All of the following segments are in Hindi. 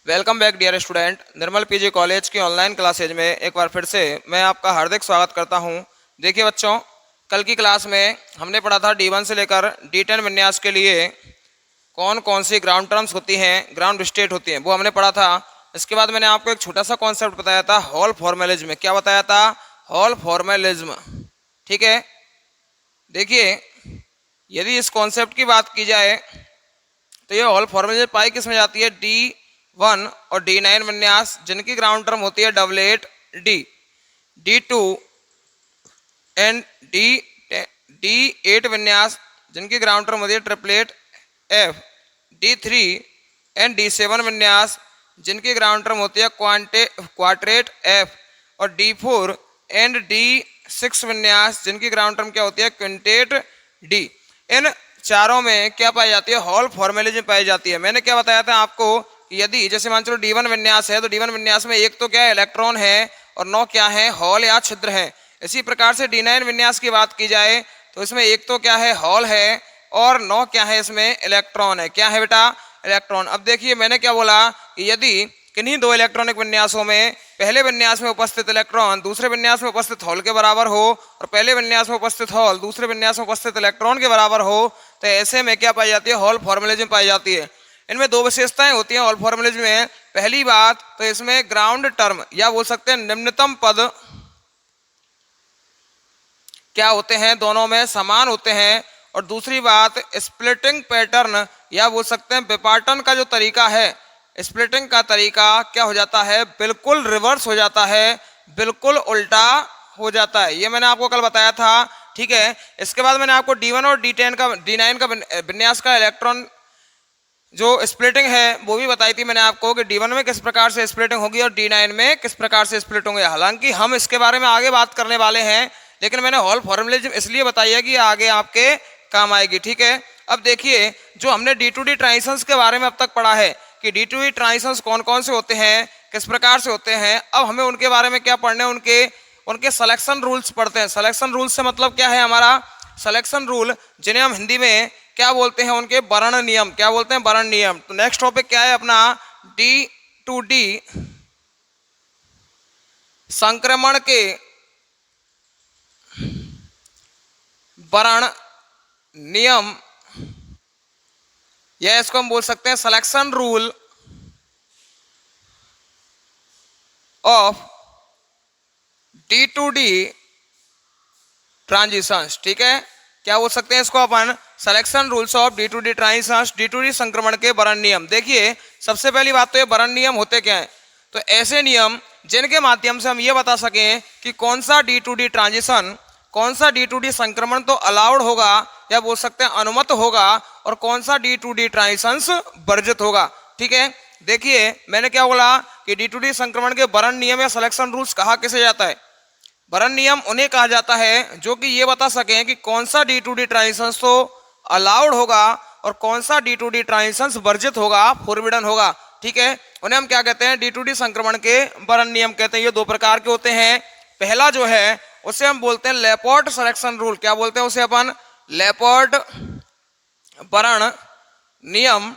Welcome back dear student. Nirmal PG college की ऑनलाइन क्लासेज में एक बार फिर से मैं आपका हार्दिक स्वागत करता हूं। देखिए बच्चों, कल की क्लास में हमने पढ़ा था D1 से लेकर D10 विन्यास के लिए कौन कौन सी ग्राउंड टर्म्स होती हैं, ग्राउंड स्टेट होती हैं, वो हमने पढ़ा था। इसके बाद मैंने आपको एक छोटा सा कॉन्सेप्ट बताया था, हॉल फॉर्मेलिज्म। क्या बताया था? Hall formalism. ठीक है, देखिए यदि इस कॉन्सेप्ट की बात की जाए तो ये हॉल फॉर्मेलिज्म पाई किस में जाती है? D1 और D9 विन्यास जिनकी ग्राउंड टर्म होती है doublet D, D2 and D8 विन्यास जिनकी ग्राउंड टर्म होती है triplet F, D3 and D7 विन्यास जिनकी ग्राउंड टर्म होती है क्वाड्रेट F, और D4 एंड D6 विन्यास जिनकी ग्राउंड टर्म क्या होती है? Quintet D। इन चारों में क्या पाई जाती है? हॉल फॉर्मेलिज्म पाई जाती है। मैंने क्या बताया था आपको कि यदि जैसे मान चलो D1 विन्यास है तो D1 विन्यास में एक तो क्या है? इलेक्ट्रॉन है, और 9 क्या है? हॉल या छिद्र है। इसी प्रकार से D9 विन्यास की बात की जाए तो इसमें एक तो क्या है? हॉल है, और 9 क्या है? इसमें इलेक्ट्रॉन है। क्या है बेटा? इलेक्ट्रॉन। अब देखिए मैंने क्या बोला कि यदि किन्हीं दो इलेक्ट्रॉनिक विन्यासों में पहले विन्यास में उपस्थित इलेक्ट्रॉन दूसरे विन्यास में उपस्थित हॉल के बराबर हो, और पहले विन्यास में उपस्थित हॉल दूसरे विन्यास में उपस्थित इलेक्ट्रॉन के बराबर हो, तो ऐसे में क्या पाई जाती है? हॉल फॉर्मेलिज्म पाई जाती है। इनमें दो विशेषताएं होती हैं हॉल फॉर्मेलिज्म में। पहली बात तो इसमें ग्राउंड टर्म या बोल सकते हैं निम्नतम पद क्या होते हैं? दोनों में समान होते हैं। और दूसरी बात, स्प्लिटिंग पैटर्न या बोल सकते हैं विपाटन का जो तरीका है, स्प्लिटिंग का तरीका क्या हो जाता है? बिल्कुल रिवर्स हो जाता है, बिल्कुल उल्टा हो जाता है। ये मैंने आपको कल बताया था। ठीक है, इसके बाद मैंने आपको D1 और D10 का D9 का विन्यास का इलेक्ट्रॉन जो स्प्लिटिंग है वो भी बताई थी मैंने आपको कि D1 में किस प्रकार से स्प्लिटिंग होगी और D9 में किस प्रकार से स्प्लिट होंगे। हालांकि हम इसके बारे में आगे बात करने वाले हैं, लेकिन मैंने हॉल फॉर्मेलिज्म इसलिए बताई है कि आगे आपके काम आएगी। ठीक है, अब देखिए जो हमने D2D ट्रांजिशंस के बारे में अब तक पढ़ा है कि D2D ट्रांजिशंस कौन कौन से होते हैं, किस प्रकार से होते हैं। अब हमें उनके बारे में क्या पढ़ने, उनके सिलेक्शन रूल्स पढ़ते हैं। सिलेक्शन रूल्स से मतलब क्या है? हमारा सिलेक्शन रूल जिन्हें हम हिंदी में क्या बोलते हैं? उनके वर्ण नियम। क्या बोलते हैं? वर्ण नियम। तो नेक्स्ट टॉपिक क्या है अपना? D2D संक्रमण के वर्ण नियम, या इसको हम बोल सकते हैं selection rule of D2D transitions. ठीक है, क्या बोल सकते हैं इसको अपन? Selection rules of D2D transitions, D2D संक्रमण के वर्ण नियम। देखिए सबसे पहली बात तो ये वर्ण नियम होते क्या है? तो ऐसे नियम जिनके माध्यम से हम ये बता सकें कि कौन सा D2D ट्रांजिशन, कौन सा D2D संक्रमण तो अलाउड होगा या बोल सकते हैं अनुमत होगा, और कौन सा D2D ट्रांजिशंस वर्जित होगा। ठीक है, देखिए मैंने क्या बोला कि D2D संक्रमण के वर्ण नियम या सिलेक्शन रूल्स कहा किसे जाता है? वर्ण नियम उन्हें कहा जाता है जो कि ये बता सकें कि कौन सा D2D ट्रांजिशंस तो अलाउड होगा और कौन सा D2D ट्रांजिशंस वर्जित होगा, फोरबिडन होगा। ठीक है, उन्हें हम क्या कहते हैं? D2D संक्रमण के वर्ण नियम कहते हैं। ये दो प्रकार के होते हैं। पहला जो है उसे हम बोलते हैं लेपोर्ट सिलेक्शन रूल। क्या बोलते हैं उसे अपन? लेपोर्ट वर्ण नियम,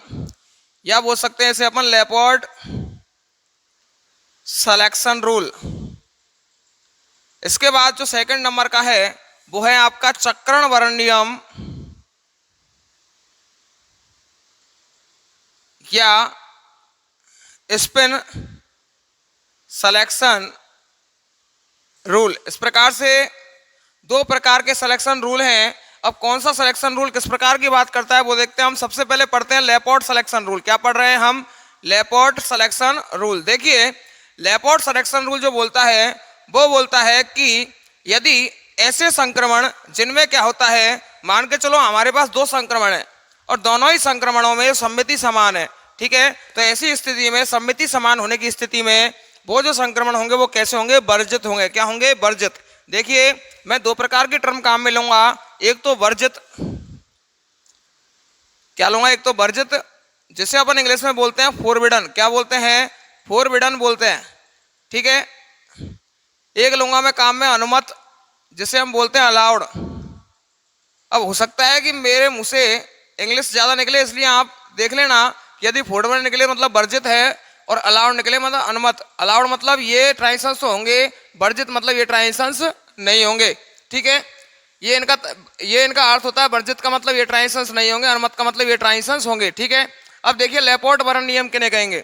या बोल सकते हैं इसे अपन लेपोर्ट सिलेक्शन रूल। इसके बाद जो सेकंड नंबर का है वो है आपका चक्रण वर्ण नियम या स्पिन सिलेक्शन रूल। इस प्रकार से दो प्रकार के सिलेक्शन रूल हैं। अब कौन सा सिलेक्शन रूल किस प्रकार की बात करता है वो देखते हैं हम। सबसे पहले पढ़ते हैं लेपोर्ट सिलेक्शन रूल। क्या पढ़ रहे हैं हम? लेपोर्ट सिलेक्शन रूल। देखिए लेपोर्ट सिलेक्शन रूल जो बोलता है वो बोलता है कि यदि ऐसे संक्रमण जिनमें क्या होता है, मान के चलो हमारे पास दो संक्रमण है और दोनों ही संक्रमणों में सम्मिति समान है। ठीक है, तो ऐसी स्थिति में सम्मिति समान होने की स्थिति में वो जो संक्रमण होंगे वो कैसे होंगे? वर्जित होंगे। क्या होंगे? वर्जित। देखिए मैं दो प्रकार की टर्म काम में लूंगा। एक तो वर्जित, क्या लूंगा? एक तो वर्जित जिसे अपन इंग्लिश में बोलते हैं फोरबिडन। क्या बोलते हैं? फोरबिडन बोलते हैं। ठीक है, एक लूंगा मैं काम में अनुमत जिसे हम बोलते हैं अलाउड। अब हो सकता है कि मेरे मुंह से इंग्लिश ज़्यादा निकले, इसलिए आप देख लेना। यदि फोरबिडन निकले मतलब वर्जित है, और अलाउड निकले मतलब अनुमत। अलाउड मतलब ये ट्रांजिशंस तो होंगे, वर्जित मतलब ये ट्रांजिशंस नहीं होंगे। ठीक है, ये इनका अर्थ होता है। वर्जित का मतलब ये ट्रांजिशंस नहीं होंगे, अनुमत का मतलब ये ट्रांजिशंस होंगे। ठीक है, अब देखिए लेपोर्ट बर्न नियम किन्हें कहेंगे।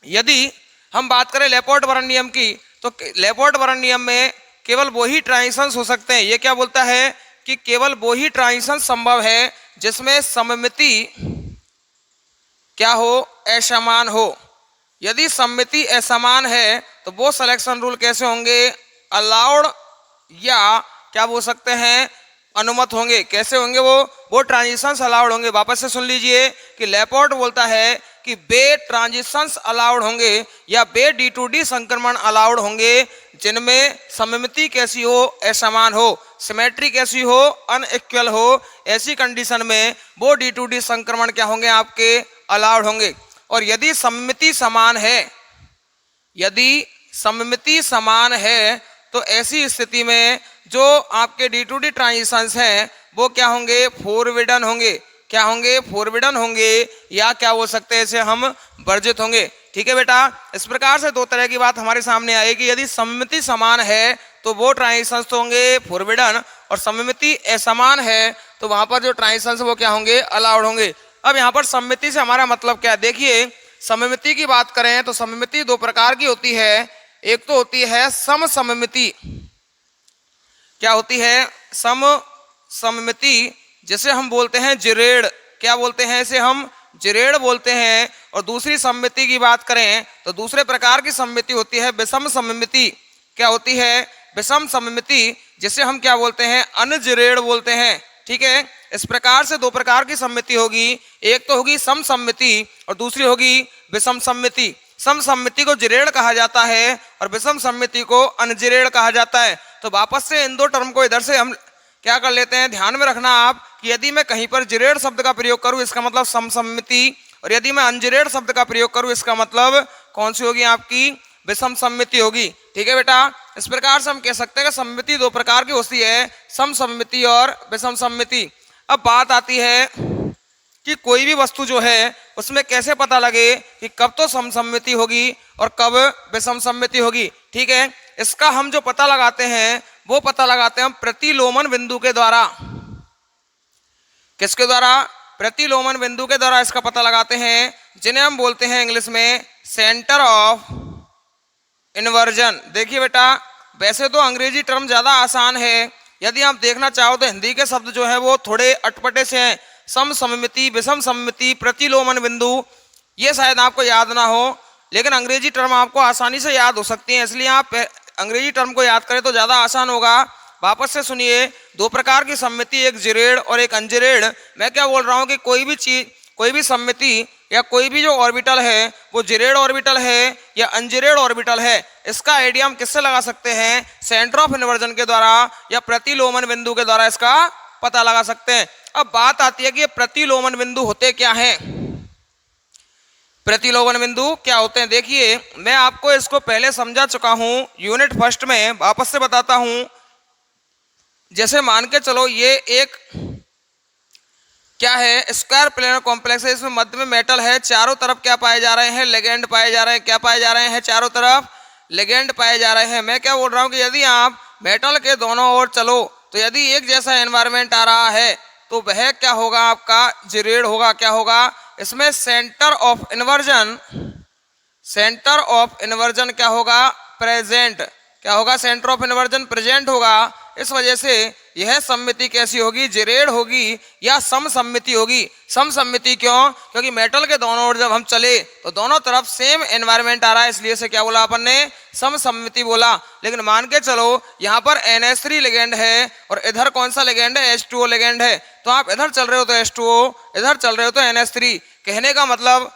यदि हम बात करें लेपोर्ट बर्न नियम की, तो लेपोर्ट बर्न नियम में केवल वही ट्रांजिशंस हो सकते हैं। ये क्या बोलता है कि केवल वही ट्रांजिशन संभव है जिसमें सममिति क्या हो, असमान हो। यदि सममिति असमान है तो वो सिलेक्शन रूल कैसे होंगे, अलाउड या क्या बोल सकते हैं, अनुमत होंगे। कैसे होंगे वो ट्रांजिशंस अलाउड होंगे। वापस से सुन लीजिए कि लेपोर्ट बोलता है कि वे ट्रांजिशंस अलाउड होंगे या वे D2D संक्रमण अलाउड होंगे जिनमें सममिति कैसी हो, असमान हो, सिमेट्री कैसी हो, अनइक्वल हो। ऐसी कंडीशन में वो D2D संक्रमण क्या होंगे, आपके अलाउड होंगे। और यदि सममिति समान है, यदि सममिति समान है तो ऐसी स्थिति में जो आपके D2D ट्रांजिशंस हैं वो क्या होंगे, फोरबिडन होंगे। क्या होंगे, फोरबिडन होंगे, या क्या बोल सकते हैं इसे हम, वर्जित होंगे। ठीक है बेटा, इस प्रकार से दो तरह की बात हमारे सामने आएगी। यदि सममिति समान है तो वो ट्रांजिशंस तो होंगे फोरबिडन, और सममिति असमान है तो वहां पर जो ट्रांजिशंस वो क्या होंगे, अलाउड होंगे। अब यहाँ पर सममिति से हमारा मतलब क्या है, देखिए सममिति की बात करें तो सममिति दो प्रकार की होती है। एक तो होती है समसममिति। क्या होती है, समसममिति, जिसे हम बोलते हैं जिरेड़। क्या बोलते हैं इसे हम, जिरेड़ बोलते हैं। और दूसरी सममिति की बात करें तो दूसरे प्रकार की सममिति होती है विषम सममिति। क्या होती है, विषम सममिति, जिसे हम क्या बोलते हैं, अनजिरेड़ बोलते हैं। ठीक है, इस प्रकार से दो प्रकार की सम्मिति होगी। एक तो होगी समसम्मिति और दूसरी होगी विषम सम्मिति। समसम्मिति को जिरेड़ कहा जाता है और विषम सम्मिति को अनजिरेड़ कहा जाता है। तो वापस से इन दो टर्म को इधर से हम क्या कर लेते हैं, ध्यान में रखना आप कि यदि मैं कहीं पर जिरेड़ शब्द का प्रयोग करूं इसका मतलब समसम्मिति, और यदि मैं अनजिरेड़ शब्द का प्रयोग करूं इसका मतलब कौन सी होगी, आपकी विषम सम्मिति होगी। ठीक है बेटा, इस प्रकार से हम कह सकते हैं कि सम्मिति दो प्रकार की होती है, समसम्मिति और विषम सम्मिति। अब बात आती है कि कोई भी वस्तु जो है उसमें कैसे पता लगे कि कब तो समसम्मिति होगी और कब विषम सम्मिति होगी। ठीक है, इसका हम जो पता लगाते हैं वो पता लगाते हैं हम प्रतिलोमन बिंदु के द्वारा। किसके द्वारा, प्रतिलोमन बिंदु के द्वारा इसका पता लगाते हैं, जिन्हें हम बोलते हैं इंग्लिश में सेंटर ऑफ इन्वर्जन। देखिए बेटा, वैसे तो अंग्रेजी टर्म ज्यादा आसान है, यदि आप देखना चाहो तो हिंदी के शब्द जो है वो थोड़े अटपटे से हैं। समसम्मिति, विषम सम्मिति, प्रतिलोमन बिंदु, ये शायद आपको याद ना हो, लेकिन अंग्रेजी टर्म आपको आसानी से याद हो सकती है, इसलिए आप अंग्रेजी टर्म को याद करें तो ज़्यादा आसान होगा। वापस से सुनिए, दो प्रकार की सम्मिति, एक जिरेड़ और एक अनजिरेड़। मैं क्या बोल रहा हूँ कि कोई भी चीज, कोई भी सम्मिति या कोई भी जो ऑर्बिटल है वो जिरेड़ ऑर्बिटल है या अनजिरेड़ ऑर्बिटल है, इसका आइडिया हम किससे लगा सकते हैं, सेंटर ऑफ इन्वर्जन के द्वारा या प्रतिलोमन बिंदु के द्वारा इसका पता लगा सकते हैं। अब बात आती है कि ये प्रतिलोमन बिंदु होते क्या हैं। प्रतिलोमन बिंदु क्या होते हैं, देखिए मैं आपको इसको पहले समझा चुका हूं यूनिट फर्स्ट में, वापस से बताता हूं। जैसे मान के चलो ये एक क्या है, स्क्वायर प्लेनर कॉम्प्लेक्स है, इसमें मध्य में मेटल है, चारों तरफ क्या पाए जा रहे हैं, लिगेंड पाए जा रहे हैं। क्या पाए जा रहे हैं, चारों तरफ लिगेंड पाए जा रहे हैं। मैं क्या बोल रहा हूँ कि यदि आप मेटल के दोनों ओर चलो तो यदि एक जैसा एनवायरनमेंट आ रहा है तो वह क्या होगा, आपका जिरेड़ होगा। क्या होगा, इसमें centre of inversion, centre of inversion क्या होगा, प्रेजेंट। क्या होगा, सेंटर ऑफ इन्वर्जन प्रेजेंट होगा। इस वजह से यह सम्मिति कैसी होगी, जिरेड़ होगी या समसम्मिति होगी। समसम्मिति क्यों, क्योंकि मेटल के दोनों ओर जब हम चले तो दोनों तरफ सेम एनवायरनमेंट आ रहा है, इसलिए से क्या बोला अपन ने, समसम्मिति बोला। लेकिन मान के चलो यहाँ पर NH3 लिगेंड है और इधर कौन सा लिगेंड है, H2O लिगेंड है, तो आप इधर चल रहे हो तो H2O, इधर चल रहे हो तो NH3। कहने का मतलब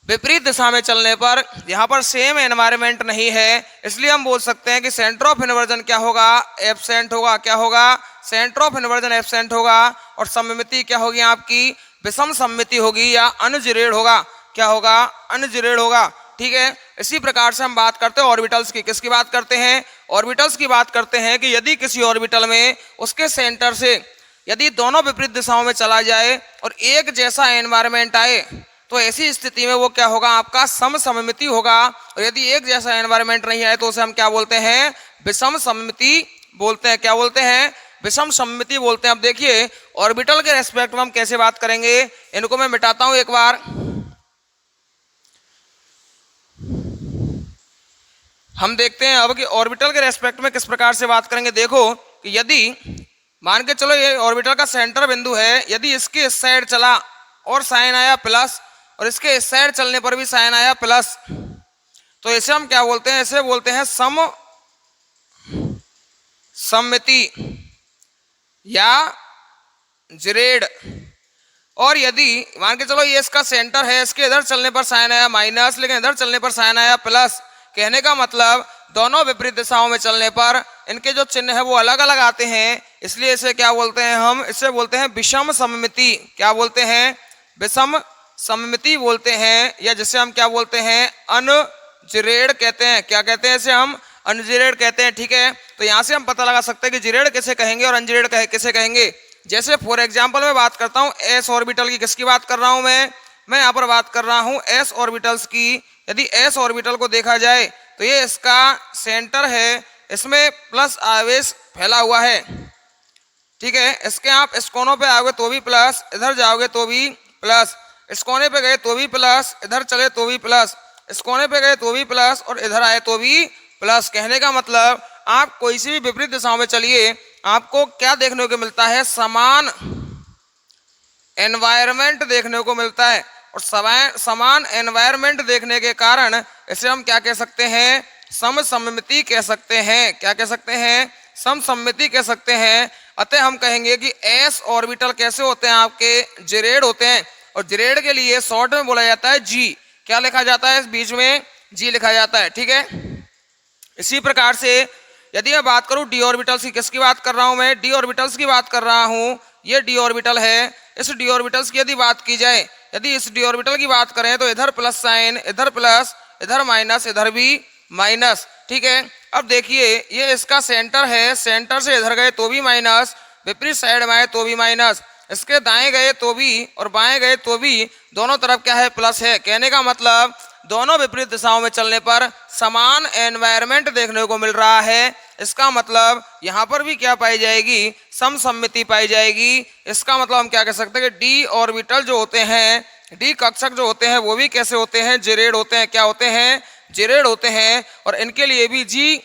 विपरीत दिशा में चलने पर यहाँ पर सेम एनवायरनमेंट नहीं है, इसलिए हम बोल सकते हैं कि सेंटर ऑफ इन्वर्जन क्या होगा, एब्सेंट होगा। क्या होगा, सेंटर ऑफ इन्वर्जन एब्सेंट होगा। और सम्मिति क्या होगी, आपकी विषम सम्मिति होगी या अनजिरेड़ होगा। क्या होगा, अनजिरेड़ होगा। ठीक है, इसी प्रकार से हम बात करते हैं ऑर्बिटल्स की। किसकी बात करते हैं, ऑर्बिटल्स की बात करते हैं कि यदि किसी ऑर्बिटल में उसके सेंटर से यदि दोनों विपरीत दिशाओं में चला जाए और एक जैसा एनवायरनमेंट आए तो ऐसी स्थिति में वो क्या होगा, आपका समसममिति होगा। और यदि एक जैसा एनवायरनमेंट नहीं है तो उसे हम क्या बोलते हैं, विषम सममिति बोलते हैं। क्या बोलते हैं, विषम सममिति बोलते हैं। अब देखिए ऑर्बिटल के रेस्पेक्ट में हम कैसे बात करेंगे, इनको मैं मिटाता हूं एक बार। हम देखते हैं अब कि ऑर्बिटल के रेस्पेक्ट में किस प्रकार से बात करेंगे। देखो कि यदि मान के चलो ये ऑर्बिटल का सेंटर बिंदु है, यदि इसके इस साइड चला और साइन आया प्लस, और इसके इस साइड चलने पर भी साइन आया प्लस, तो इसे हम क्या बोलते हैं, इसे बोलते हैं सममिति या जिरेड। और यदि मान के चलो ये इसका सेंटर है, इसके इधर चलने पर साइन आया माइनस, लेकिन इधर चलने पर साइन आया प्लस, कहने का मतलब दोनों विपरीत दिशाओं में चलने पर इनके जो चिन्ह है वो अलग अलग आते हैं, इसलिए इसे क्या बोलते हैं, हम इसे बोलते हैं विषम सममिति। क्या बोलते हैं, विषम सममिति बोलते हैं, या जिसे हम क्या बोलते हैं, अनजिरेड कहते हैं। क्या कहते हैं इसे, हम अनजिरेड कहते हैं। ठीक है, तो यहाँ से हम पता लगा सकते हैं कि जिरेड किसे कहेंगे और अनजिरेड किसे कहेंगे। जैसे फॉर एग्जाम्पल मैं बात करता हूँ एस ऑर्बिटल की, किसकी बात कर रहा हूँ मैं यहाँ पर बात कर रहा हूँ एस ऑर्बिटल्स की। यदि एस ऑर्बिटल को देखा जाए तो ये इसका सेंटर है, इसमें प्लस आवेश फैला हुआ है। ठीक है, इसके आप इस कोनों पे आओगे तो भी प्लस, इधर जाओगे तो भी प्लस, इस कोने पे गए तो भी प्लस, इधर चले तो भी प्लस, इस कोने पे गए तो भी प्लस, और इधर आए तो भी प्लस। कहने का मतलब आप कोई सी भी विपरीत दिशाओं में चलिए, आपको क्या देखने को मिलता है, समान एनवायरनमेंट देखने को मिलता है। और समान एनवायरनमेंट देखने के कारण इसे हम क्या कह सकते हैं, समसम्मिति कह सकते हैं। क्या कह सकते हैं, समसम्मिति कह सकते हैं। अतः हम कहेंगे कि एस ऑर्बिटल कैसे होते हैं, आपके जिरेड होते हैं। और जिरेड के लिए शॉर्ट में बोला जाता है जी। क्या लिखा जाता है, इस बीच में जी लिखा जाता है। ठीक है, इसी प्रकार से यदि मैं बात करूं डी ऑर्बिटल्स की, किसकी बात कर रहा हूं मैं, डी ऑर्बिटल्स की बात कर रहा हूं। ये डी ऑर्बिटल है, इस डी ऑर्बिटल्स की यदि बात की जाए, यदि इस डी ऑर्बिटल की बात करें तो इधर प्लस साइन, इधर प्लस, इधर माइनस, इधर भी माइनस। ठीक है, अब देखिए ये इसका सेंटर है, सेंटर से इधर गए तो भी माइनस, विपरीत साइड में आए तो भी माइनस, इसके दाएं गए तो भी और बाएं गए तो भी दोनों तरफ क्या है, प्लस है। कहने का मतलब दोनों विपरीत दिशाओं में चलने पर समान एनवायरनमेंट देखने को मिल रहा है। इसका मतलब यहाँ पर भी क्या पाई जाएगी, समसम्मिति पाई जाएगी। इसका मतलब हम क्या कह सकते हैं कि डी ऑर्बिटल जो होते हैं, डी कक्षक जो होते हैं वो भी कैसे होते हैं, जिरेड होते हैं। क्या होते हैं, जिरेड होते हैं। और इनके लिए भी जी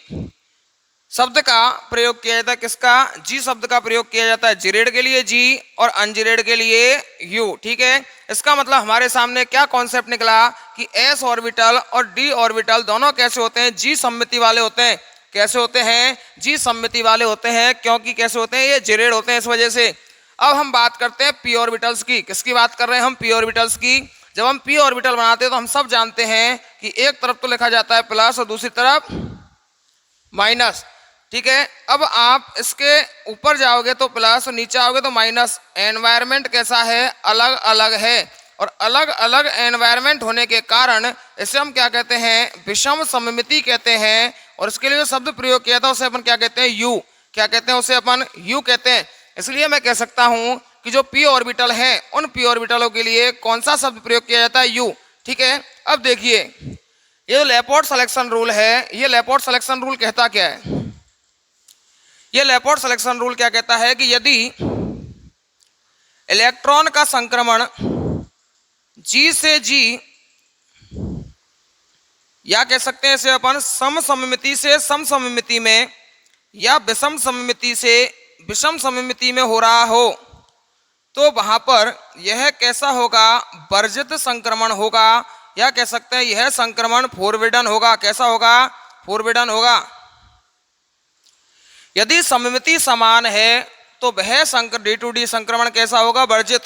शब्द का प्रयोग किया जाता है। किसका, जी शब्द का प्रयोग किया जाता है। जिरेड के लिए जी और अनजिरेड के लिए यू। ठीक है, इसका मतलब हमारे सामने क्या कॉन्सेप्ट निकला कि एस ऑर्बिटल और डी ऑर्बिटल दोनों कैसे होते हैं, जी सममिति वाले होते हैं। कैसे होते हैं, जी सममिति वाले होते हैं। क्योंकि कैसे होते हैं, ये जिरेड होते हैं, इस वजह से। अब हम बात करते हैं पी ऑर्बिटल्स की। किसकी बात कर रहे हैं हम, पी ऑर्बिटल्स की। जब हम पी ऑर्बिटल बनाते हैं तो हम सब जानते हैं कि एक तरफ तो लिखा जाता है प्लस और दूसरी तरफ माइनस। ठीक है, अब आप इसके ऊपर जाओगे तो प्लस और नीचे आओगे तो माइनस। एनवायरनमेंट कैसा है, अलग अलग है। और अलग अलग एनवायरनमेंट होने के कारण इसे हम क्या कहते हैं, विषम सममिति कहते हैं। और इसके लिए जो शब्द प्रयोग किया था उसे अपन क्या कहते हैं, यू। क्या कहते हैं, उसे अपन यू कहते हैं। इसलिए मैं कह सकता हूं कि जो पी ऑर्बिटल है उन पी ऑर्बिटलों के लिए कौन सा शब्द प्रयोग किया जाता है, यू। ठीक है, अब देखिए ये जो लेपोर्ट सिलेक्शन रूल है, ये लेपोर्ट सिलेक्शन रूल कहता क्या है, ये लेपोर्ट सिलेक्शन रूल क्या कहता है कि यदि इलेक्ट्रॉन का संक्रमण जी से जी, या कह सकते हैं इसे अपन समसम्मिति से समसम्मिति में, या विषम सममिति से विषम सममिति में हो रहा हो, तो वहां पर यह कैसा होगा, वर्जित संक्रमण होगा। या कह सकते हैं यह संक्रमण फोरबिडन होगा। कैसा होगा, फोरबिडन होगा। यदि सममिति समान है तो वह डी टू डी संक्रमण कैसा होगा, वर्जित।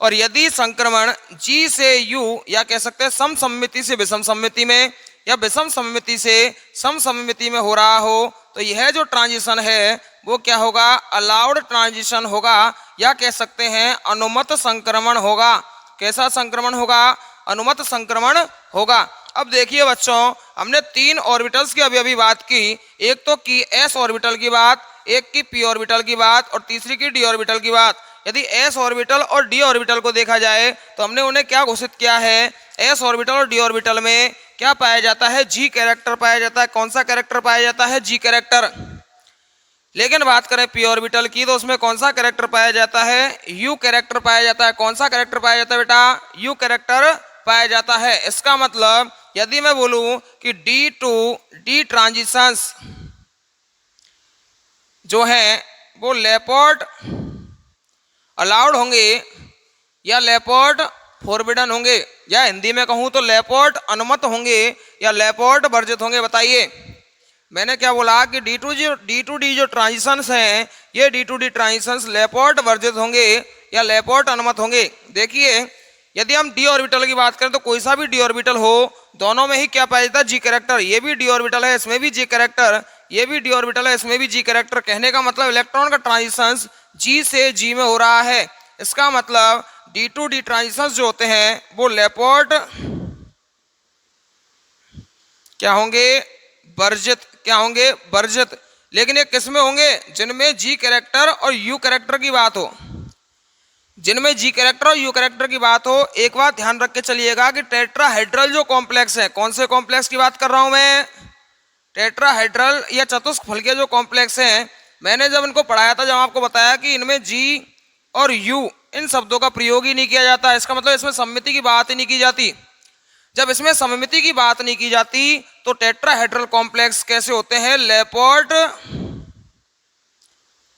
और यदि संक्रमण जी से यू, या कह सकते हैं समसम्मिति से विषम सम्मिति में, या विषम सम्मिति से समसम्मिति में हो रहा हो, तो यह जो ट्रांजिशन है वो क्या होगा, अलाउड ट्रांजिशन होगा। या कह सकते हैं अनुमत संक्रमण होगा। कैसा संक्रमण होगा, अनुमत संक्रमण होगा। अब देखिए बच्चों, हमने तीन ऑर्बिटल्स की अभी बात की। एक तो की एस ऑर्बिटल की बात, एक की पी ऑर्बिटल की बात और तीसरी की डी ऑर्बिटल की बात। यदि s ऑर्बिटल और d ऑर्बिटल को देखा जाए तो हमने उन्हें क्या घोषित किया है, s ऑर्बिटल और d ऑर्बिटल में क्या पाया जाता है, g कैरेक्टर पाया जाता है। कौन सा कैरेक्टर पाया जाता है, g कैरेक्टर। लेकिन बात करें p ऑर्बिटल की तो उसमें कौन सा कैरेक्टर पाया जाता है, u कैरेक्टर पाया जाता है। कौन सा कैरेक्टर पाया जाता है बेटा, u कैरेक्टर पाया जाता है। इसका मतलब यदि मैं बोलूं कि d टू d ट्रांजिशंस जो है वो लेपोर्ट अलाउड होंगे या लेपोर्ट फॉरबिडन होंगे, या हिंदी में कहूं तो लेपोर्ट अनुमत होंगे या लेपोर्ट वर्जित होंगे। बताइए, मैंने क्या बोला कि डी टू डी जो ट्रांजिशंस हैं ये डी टू डी ट्रांजिशंस लेपोर्ट वर्जित होंगे या लेपोर्ट अनुमत होंगे। देखिए, यदि हम डी ऑर्बिटल की बात करें तो कोई सा भी डी ऑर्बिटल हो, दोनों में ही क्या पाया जाता है, जी कैरेक्टर। ये भी डी ऑर्बिटल है, इसमें भी जी कैरेक्टर, ये भी डी ऑर्बिटल है, इसमें भी जी कैरेक्टर। कहने का मतलब इलेक्ट्रॉन का ट्रांजिशंस जी से जी में हो रहा है। इसका मतलब डी टू डी ट्रांजिशंस जो होते हैं वो लेपोर्ट क्या होंगे, वर्जित। क्या होंगे, वर्जित। लेकिन ये किस में होंगे, जिनमें जी कैरेक्टर और यू कैरेक्टर की बात हो, जिनमें जी कैरेक्टर और यू कैरेक्टर की बात हो। एक बात ध्यान रख के चलिएगा कि टेट्राहेड्रल जो कॉम्प्लेक्स है, कौन से कॉम्प्लेक्स की बात कर रहा हूं मैं, टेट्राहेड्रल या चतुष्फलकीय जो कॉम्प्लेक्स हैं, मैंने जब इनको पढ़ाया था, जब आपको बताया कि इनमें जी और यू इन शब्दों का प्रयोग ही नहीं किया जाता। इसका मतलब इसमें सममिति की बात ही नहीं की जाती। जब इसमें सममिति की बात नहीं की जाती तो टेट्राहेड्रल कॉम्प्लेक्स कैसे होते हैं, लेपोर्ट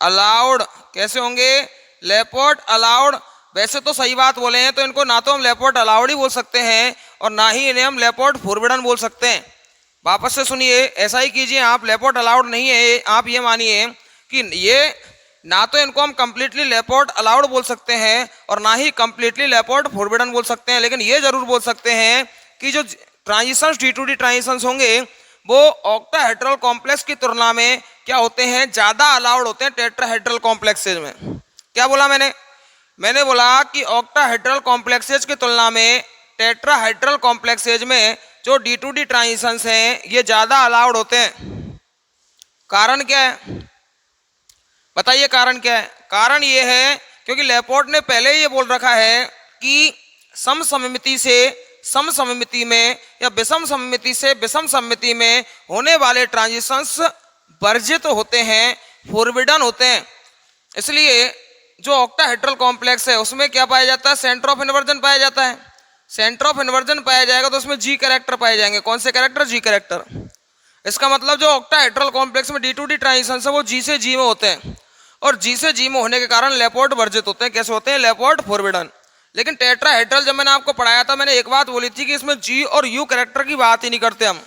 अलाउड। कैसे होंगे, लेपोर्ट अलाउड। वैसे तो सही बात बोले हैं तो इनको ना तो हम लेपोर्ट अलाउड ही बोल सकते हैं और ना ही इन्हें हम लेपोर्ट फॉरबिडन बोल सकते हैं। वापस से सुनिए, ऐसा ही कीजिए आप, लेपोर्ट अलाउड नहीं है। आप ये मानिए कि ये ना तो इनको हम कंप्लीटली लेपोर्ट अलाउड बोल सकते हैं और ना ही कंप्लीटली लेपोर्ट फॉरबिडन बोल सकते हैं। लेकिन ये जरूर बोल सकते हैं कि जो transitions D to D transitions होंगे वो ऑक्टाहेड्रल कॉम्प्लेक्स की तुलना में क्या होते हैं, ज्यादा अलाउड होते हैं टेट्राहेड्रल कॉम्प्लेक्सेज में। क्या बोला मैंने बोला कि ऑक्टाहेड्रल कॉम्प्लेक्सेज की तुलना में टेट्राहेड्रल कॉम्प्लेक्सेज में जो डी टू डी ट्रांजिशंस हैं ये ज्यादा अलाउड होते हैं। कारण क्या है, बताइए कारण क्या है। कारण ये है क्योंकि लेपोर्ट ने पहले ये बोल रखा है कि समसममिति से समसममिति में या विषम सममिति से विषम सममिति में होने वाले ट्रांजिशंस वर्जित होते हैं, फॉरबिडन होते हैं। इसलिए जो ऑक्टाहेड्रल कॉम्प्लेक्स है उसमें क्या पाया जाता है, सेंटर ऑफ इन्वर्जन पाया जाता है। सेंटर ऑफ इन्वर्जन पाया जाएगा तो उसमें जी कैरेक्टर पाए जाएंगे। कौन से कैरेक्टर, जी कैरेक्टर। इसका मतलब जो ऑक्टाहेड्रल कॉम्प्लेक्स में डी टू डी ट्रांजिशंस है वो जी से जी में होते हैं और जी से जी में होने के कारण लेपोर्ट वर्जित होते हैं। कैसे होते हैं, लेपोर्ट फॉरबिडन। लेकिन टेट्राहेड्रल जब मैंने आपको पढ़ाया था, मैंने एक बात बोली थी कि इसमें जी और यू कैरेक्टर की बात ही नहीं करते हम,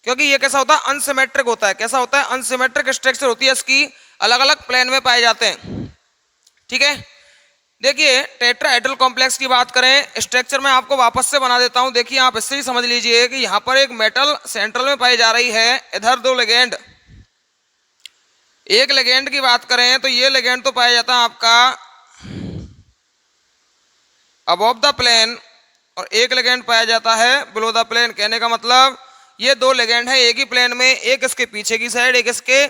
क्योंकि ये कैसा होता है, अनसिमेट्रिक होता है। कैसा होता है, अनसिमेट्रिक स्ट्रक्चर होती है, इसकी अलग अलग प्लेन में पाए जाते हैं। ठीक है, देखिए टेट्राहेड्रल कॉम्प्लेक्स की बात करें, स्ट्रक्चर में आपको वापस से बना देता हूं। देखिए आप इससे ही समझ लीजिए कि यहाँ पर एक मेटल सेंट्रल में पाई जा रही है, इधर दो लिगेंड। एक लिगेंड की बात करें तो ये लिगेंड तो पाया जाता है आपका अबव द प्लेन और एक लिगेंड पाया जाता है बिलो द प्लेन। कहने का मतलब ये दो लिगेंड है एक ही प्लेन में, एक इसके पीछे की साइड, एक इसके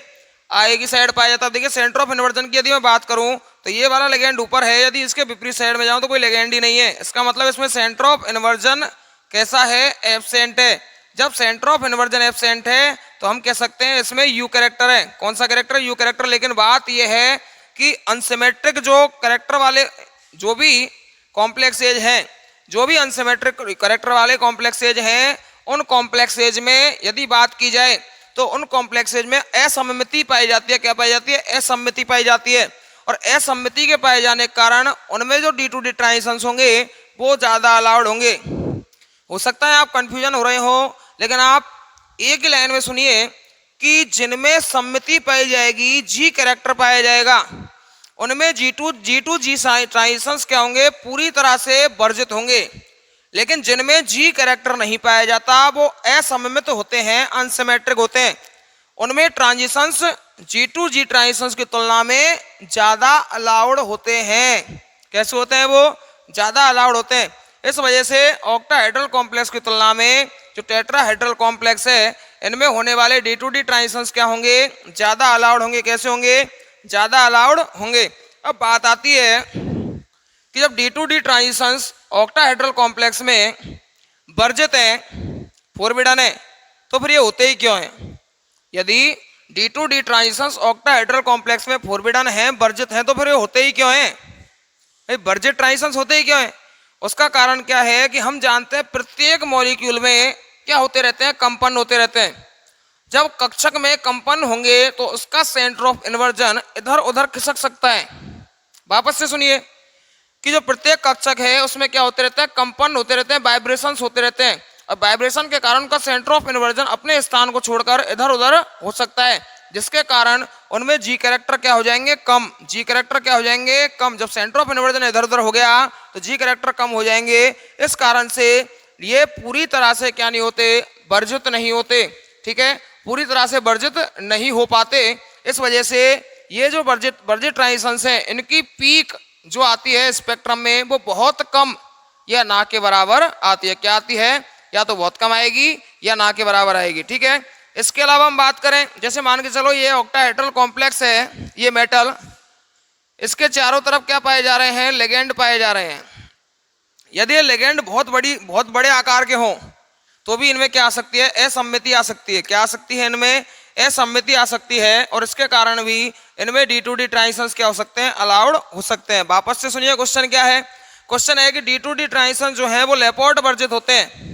आगे की साइड पाया जाता है। देखिए सेंटर ऑफ इन्वर्जन की यदि मैं बात करूं तो ये वाला लिगेंड ऊपर है, यदि इसके विपरीत साइड में जाऊं तो कोई लिगेंड ही नहीं है। इसका मतलब इसमें सेंटर ऑफ इन्वर्जन कैसा है, एब्सेंट है। जब सेंटर ऑफ इन्वर्जन एब्सेंट है तो हम कह सकते हैं इसमें यू कैरेक्टर है। कौन सा कैरेक्टर, यू कैरेक्टर। लेकिन बात यह है कि अनसिमेट्रिक जो कैरेक्टर वाले जो भी कॉम्प्लेक्सेज हैं, जो भी अनसिमेट्रिक कैरेक्टर वाले कॉम्प्लेक्सेज हैं, उन कॉम्प्लेक्सेज में यदि बात की जाए तो उन कॉम्प्लेक्सेज में असम्मिति पाई जाती है। क्या पाई जाती है, असम्मिति पाई जाती है। और असम्मिति के पाए जाने के कारण उनमें जो डी टू डी ट्रांजिशंस होंगे वो ज्यादा अलाउड होंगे। हो सकता है आप कंफ्यूजन हो रहे हो, लेकिन आप एक ही लाइन में सुनिए कि जिनमें सम्मिति पाई जाएगी, जी कैरेक्टर पाया जाएगा, उनमें जी टू जी ट्रांजिशंस क्या होंगे, पूरी तरह से वर्जित होंगे। लेकिन जिनमें जी कैरेक्टर नहीं पाया जाता वो असममित होते हैं, अनसिमेट्रिक होते हैं। उनमें transitions G to G transitions की तुलना में ज्यादा अलाउड होते हैं। कैसे होते हैं, वो ज्यादा अलाउड होते हैं। इस वजह से ऑक्टाहेड्रल कॉम्प्लेक्स की तुलना में जो टेट्राहेड्रल कॉम्प्लेक्स है इनमें होने वाले डी टू डी ट्रांजिशंस क्या होंगे, ज्यादा अलाउड होंगे। कैसे होंगे, ज्यादा अलाउड होंगे। अब बात आती है कि जब D to D transitions octahedral complex में वर्जित हैं, फोरबिडन है, तो फिर ये होते ही क्यों हैं? यदि D to D transitions octahedral complex में फोरबिडन हैं, वर्जित हैं, तो फिर ये होते ही क्यों हैं? भाई वर्जित ट्रांजिशंस होते ही क्यों हैं? उसका कारण क्या है कि हम जानते हैं प्रत्येक मॉलिक्यूल में क्या होते रहते हैं, कंपन होते रहते हैं। जब कक्षक में कंपन होंगे तो उसका सेंटर ऑफ इन्वर्जन इधर उधर खिसक सकता है। वापस से सुनिए कि जो प्रत्येक कक्षक है उसमें क्या होते रहते हैं, कंपन होते रहते हैं, वाइब्रेशंस होते रहते हैं, और वाइब्रेशन के कारण उनका सेंटर ऑफ इन्वर्जन अपने स्थान को छोड़कर इधर उधर हो सकता है, जिसके कारण उनमें जी कैरेक्टर क्या हो जाएंगे, कम। जी कैरेक्टर क्या हो जाएंगे, कम। जब सेंटर ऑफ इन्वर्जन इधर उधर हो गया तो जी कैरेक्टर कम हो जाएंगे। इस कारण से ये पूरी तरह से क्या नहीं होते, वर्जित नहीं होते। ठीक है, पूरी तरह से वर्जित नहीं हो पाते। इस वजह से ये जो वर्जित ट्रांजिशंस हैं, इनकी पीक जो आती है स्पेक्ट्रम में वो बहुत कम या ना के बराबर आती है। क्या आती है? या तो बहुत कम आएगी या ना के बराबर आएगी। ठीक है, इसके अलावा हम बात करें, जैसे मान के चलो ये ऑक्टाहेड्रल कॉम्प्लेक्स है, ये मेटल, इसके चारों तरफ क्या पाए जा रहे हैं, लिगेंड पाए जा रहे हैं। यदि ये लिगेंड बहुत बड़े आकार के हों तो भी इनमें क्या आ सकती है, असम्मिति आ सकती है। क्या आ सकती है? इनमें असम्मिति आ सकती है, और इसके कारण भी इनमें डी टू डी ट्रांजिशंस क्या हो सकते हैं, अलाउड हो सकते हैं। वापस से सुनिए, क्वेश्चन क्या है? क्वेश्चन है कि डी टू डी ट्रांजिशन जो है वो लेपोर्ट वर्जित होते हैं।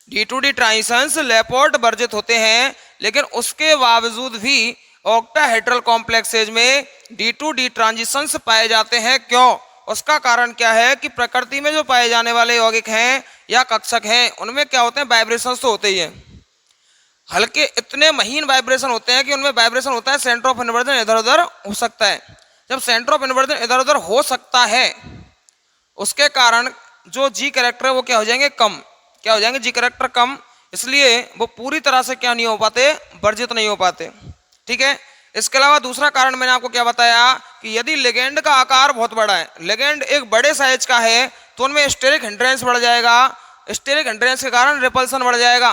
डी टू डी ट्रांजिशंस लेपोर्ट वर्जित होते हैं, लेकिन उसके बावजूद भी ऑक्टाहेड्रल कॉम्प्लेक्सेज में डी टू डी ट्रांजिशंस पाए जाते हैं। क्यों? उसका कारण क्या है कि प्रकृति में जो पाए जाने वाले यौगिक हैं या कक्षक हैं उनमें क्या होते हैं, वाइब्रेशंस तो होते ही हैं। हल्के इतने महीन वाइब्रेशन होते हैं कि उनमें वाइब्रेशन होता है, सेंटर ऑफ इन्वर्जन इधर उधर हो सकता है। जब सेंटर ऑफ इन्वर्जन इधर उधर हो सकता है, उसके कारण जो जी कैरेक्टर है वो क्या हो जाएंगे, कम। क्या हो जाएंगे, जी कैरेक्टर कम। इसलिए वो पूरी तरह से क्या नहीं हो पाते, वर्जित नहीं हो पाते। ठीक है, इसके अलावा दूसरा कारण मैंने आपको क्या बताया कि यदि लिगेंड का आकार बहुत बड़ा है, लिगेंड एक बड़े साइज का है, तो उनमें स्टेरिक हिंड्रेंस बढ़ जाएगा। स्टेरिक हिंड्रेंस के कारण रिपल्सन बढ़ जाएगा।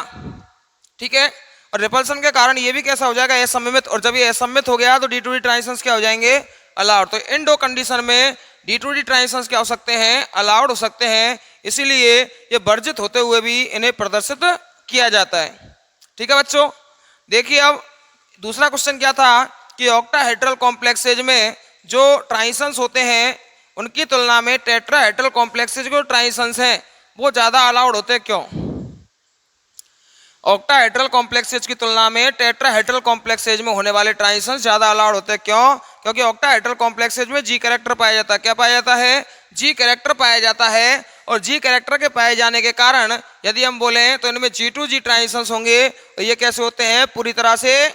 ठीक है, और रिपल्सन के कारण ये भी कैसा हो जाएगा, असम्मित। और जब ये असम्मित हो गया तो डी टू डी ट्रांजिशंस क्या हो जाएंगे, अलाउड। तो इन दो कंडीशन में डी टू डी ट्रांजिशंस क्या हो सकते हैं, अलाउड हो सकते हैं। इसीलिए ये वर्जित होते हुए भी इन्हें प्रदर्शित किया जाता है। ठीक है बच्चों, देखिए अब दूसरा क्वेश्चन क्या था कि ऑक्टाहेड्रल कॉम्प्लेक्सेज में जो ट्रांजिशंस होते हैं उनकी तुलना में टेट्राहेड्रल कॉम्प्लेक्सेज जो ट्रांजिशंस हैं वो ज़्यादा अलाउड होते हैं। क्यों? ऑक्टाहेड्रल कॉम्प्लेक्सेज की तुलना में टेट्राहेड्रल कॉम्प्लेक्सेज में होने वाले ट्रांजिशंस ज़्यादा अलाउड होते हैं। क्यों? क्योंकि ऑक्टाहेड्रल कॉम्प्लेक्सेज में जी कैरेक्टर पाया जाता है। क्या पाया जाता है? जी कैरेक्टर पाया जाता है। और जी कैरेक्टर के पाए जाने के कारण यदि हम बोलें तो इनमें जी टू जी ट्रांजिशंस होंगे, तो ये कैसे होते हैं, पूरी तरह से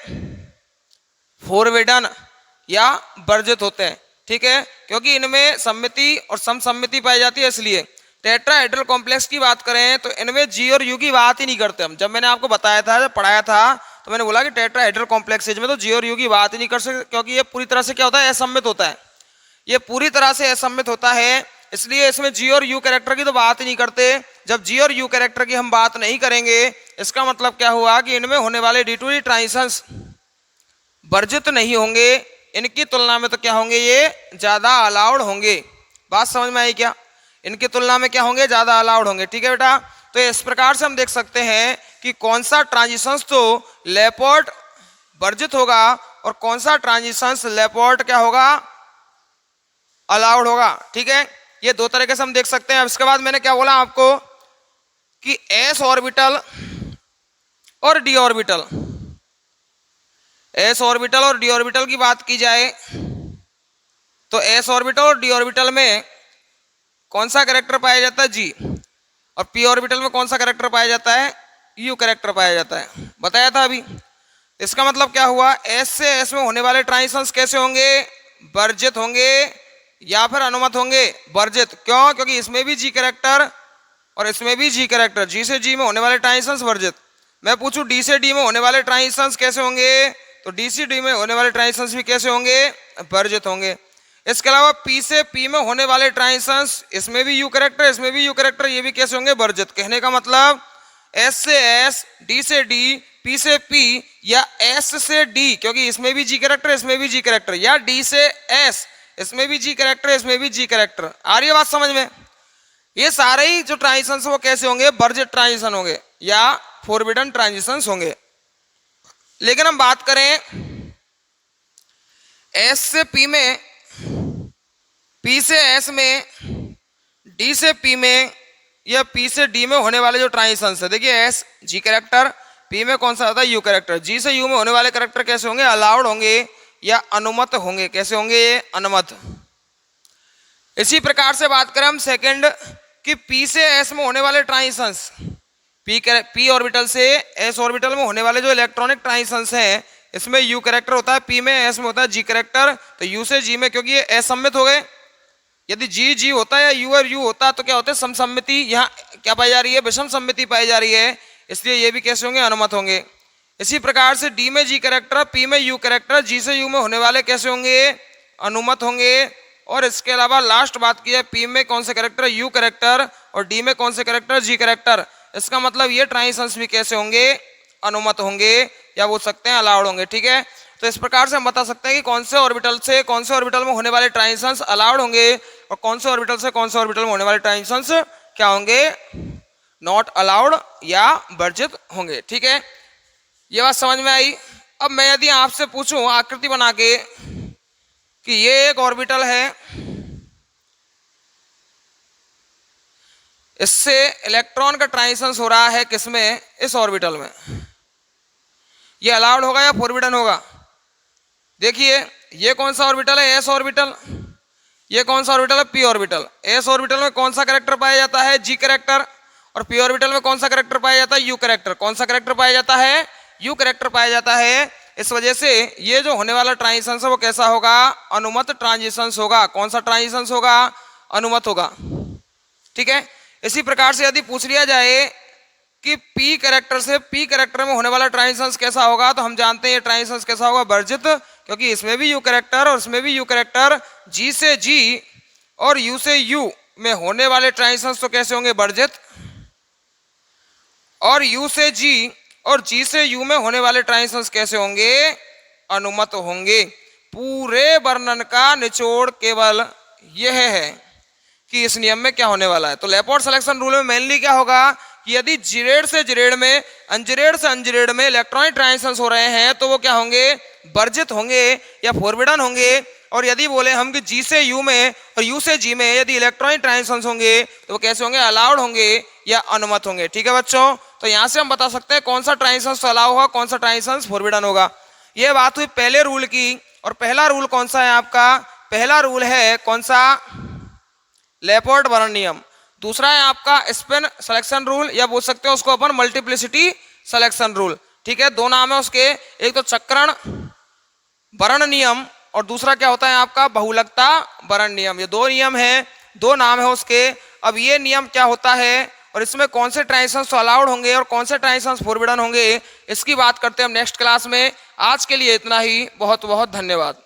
फोरबिडन या वर्जित होते हैं। ठीक है, क्योंकि इनमें सम्मिति और समसम्मिति पाई जाती है। इसलिए टेट्राहेड्रल कॉम्प्लेक्स की बात करें तो इनमें जी और यू की बात ही नहीं करते हम। जब मैंने आपको बताया था, जब पढ़ाया था, तो मैंने बोला कि टेट्राहेड्रल कॉम्प्लेक्सेज में तो जी और यू की बात ही नहीं कर सकते, क्योंकि ये पूरी तरह से क्या होता है, असम्मित होता है। ये पूरी तरह से असम्मित होता है, इसलिए इसमें जी और यू कैरेक्टर की तो बात ही नहीं करते। जब जी और यू कैरेक्टर की हम बात नहीं करेंगे, इसका मतलब क्या हुआ कि इनमें होने वाले डी टू डी ट्रांजिशंस वर्जित नहीं होंगे। इनकी तुलना में तो क्या होंगे, ये ज़्यादा अलाउड होंगे। बात समझ में आई क्या? इनकी तुलना में क्या होंगे, ज़्यादा अलाउड होंगे। ठीक है बेटा, तो इस प्रकार से हम देख सकते हैं कि कौन सा ट्रांजिशंस तो लेपोर्ट वर्जित होगा और कौन सा ट्रांजिशंस लेपोर्ट क्या होगा, अलाउड होगा। ठीक है, ये दो तरीके से हम देख सकते हैं। अब इसके बाद मैंने क्या बोला आपको कि एस ऑर्बिटल और डी ऑर्बिटल, एस ऑर्बिटल और डी ऑर्बिटल की बात की जाए तो एस ऑर्बिटल और डी ऑर्बिटल में कौन सा कैरेक्टर पाया जाता है, जी, और पी ऑर्बिटल में कौन सा कैरेक्टर पाया जाता है, यू कैरेक्टर पाया जाता है। बताया था अभी। इसका मतलब क्या हुआ, एस से एस में होने वाले ट्रांजिशंस कैसे होंगे, वर्जित होंगे या फिर अनुमत होंगे, वर्जित। क्यों? क्योंकि इसमें भी जी कैरेक्टर और इसमें भी जी कैरेक्टर, जी से जी में होने वाले ट्रांजिशंस वर्जित। मैं पूछूं डी से डी में होने वाले ट्रांजिशंस कैसे होंगे, तो डी से डी में होने वाले ट्रांजिशंस भी कैसे होंगे, वर्जित होंगे। इसके अलावा पी से पी में होने वाले ट्रांजिशंस, इसमें भी यू कैरेक्टर, इसमें भी यू कैरेक्टर, ये भी कैसे होंगे, वर्जित। कहने का मतलब एस से एस, डी से डी, पी से पी या एस से डी, क्योंकि इसमें भी जी कैरेक्टर इसमें भी जी कैरेक्टर, या डी से एस, इसमें भी जी कैरेक्टर, इसमें भी जी कैरेक्टर। आ रही है बात समझ में? ये सारे ही जो ट्रांजिशन वो कैसे होंगे? वर्जित ट्रांजिशन होंगे या फॉरबिडन ट्रांजिशन होंगे। लेकिन हम बात करें एस से पी में, पी से एस में, डी से पी में या पी से डी में होने वाले जो ट्रांजिशन है, देखिए एस जी कैरेक्टर, पी में कौन सा होता है? You character. जी से यू में होने वाले कैरेक्टर कैसे होंगे? अलाउड होंगे या अनुमत होंगे। कैसे होंगे? ये अनुमत। इसी प्रकार से बात करें हम सेकंड कि पी से एस में होने वाले ट्रांजिशंस, पी ऑर्बिटल से एस ऑर्बिटल में होने वाले जो इलेक्ट्रॉनिक ट्रांजिशंस हैं, इसमें यू कैरेक्टर होता है, पी में एस में होता है जी कैरेक्टर। तो यू से जी में, क्योंकि ये असम्मित हो गए, यदि जी जी होता है या यू और यू होता तो क्या होता है? समसम्मिति। यहाँ क्या पाई जा रही है? विषम सम्मिति पाई जा रही है, इसलिए ये भी कैसे होंगे? अनुमत होंगे। इसी प्रकार से डी में जी कैरेक्टर, पी में यू कैरेक्टर, जी से यू में होने वाले कैसे होंगे? अनुमत होंगे। और इसके अलावा लास्ट बात की है, पी में कौन से कैरेक्टर? यू कैरेक्टर, और डी में कौन से कैरेक्टर? जी कैरेक्टर। इसका मतलब ये ट्रांजिशंस भी कैसे होंगे? अनुमत होंगे, या बोल सकते हैं अलाउड होंगे। ठीक है, तो इस प्रकार से हम बता सकते हैं कि कौन से ऑर्बिटल से कौन से ऑर्बिटल में होने वाले ट्रांजिशंस अलाउड होंगे और कौन से ऑर्बिटल से कौन से ऑर्बिटल में होने वाले ट्रांजिशंस क्या होंगे? नॉट अलाउड या वर्जित होंगे। ठीक है, ये बात समझ में आई। अब मैं यदि आपसे पूछूं आकृति बना के कि ये एक ऑर्बिटल है, इससे इलेक्ट्रॉन का ट्रांजिशन हो रहा है किसमें? इस ऑर्बिटल में। ये अलाउड होगा या फॉरबिडन होगा? देखिए ये कौन सा ऑर्बिटल है? S orbital. ये कौन सा ऑर्बिटल है? P orbital. एस ऑर्बिटल में कौन सा कैरेक्टर पाया जाता है? जी कैरेक्टर। और पी ऑर्बिटल में कौन सा कैरेक्टर पाया जाता है? You character. कौन सा कैरेक्टर पाया जाता है? यू कैरेक्टर पाया जाता है। इस वजह से ये जो होने वाला ट्रांजिशन है वो कैसा होगा? अनुमत ट्रांजिशन होगा। कौन सा ट्रांजिशन होगा? अनुमत होगा। ठीक है, इसी प्रकार से यदि पूछ लिया जाए कि पी कैरेक्टर से पी कैरेक्टर में होने वाला ट्रांजिशन कैसा होगा, तो हम जानते हैं ये ट्रांजिशन कैसा होगा? वर्जित, क्योंकि इसमें भी यू कैरेक्टर और इसमें भी यू कैरेक्टर। जी से जी और यू से यू में होने वाले ट्रांजिशन तो कैसे होंगे? वर्जित। और यू से जी और जी से यू में होने वाले ट्रांजिशन कैसे होंगे? अनुमत होंगे। पूरे वर्णन का निचोड़ केवल यह है कि इस नियम में क्या होने वाला है। तो लेपोर्ट सिलेक्शन रूल में मेनली क्या होगा कि यदि जिरेड से जिरेड में, अंजिरेड से अंजिरेड में इलेक्ट्रॉनिक ट्रांजिशंस हो रहे हैं तो वो क्या होंगे? वर्जित होंगे या फॉरबिडन होंगे। और यदि बोले हम कि जी से यू में और यू से जी में यदि इलेक्ट्रॉनिक ट्रांजिशंस होंगे तो वो कैसे होंगे? अलाउड होंगे या अनुमत होंगे। ठीक है बच्चों, तो यहाँ से हम बता सकते हैं कौन सा ट्रांजिशंस अलाउ होगा, कौन सा ट्रांजिशंस फॉरबिडन होगा। ये बात हुई पहले रूल की। और पहला रूल कौन सा है आपका? पहला रूल है कौन सा? लेपोर्ट वर्णन नियम। दूसरा है आपका स्पिन सिलेक्शन रूल, या बोल सकते हो उसको अपन मल्टीप्लिसिटी सिलेक्शन रूल। ठीक है, दो नाम है उसके, एक तो चक्रण वर्ण नियम और दूसरा क्या होता है आपका? बहुलकता वर्ण नियम। ये दो नियम हैं, दो नाम है उसके। अब ये नियम क्या होता है और इसमें कौन से ट्रांजिशंस अलाउड होंगे और कौन से ट्रांजिशंस फॉरबिडन होंगे, इसकी बात करते हैं हम नेक्स्ट क्लास में। आज के लिए इतना ही। बहुत बहुत धन्यवाद।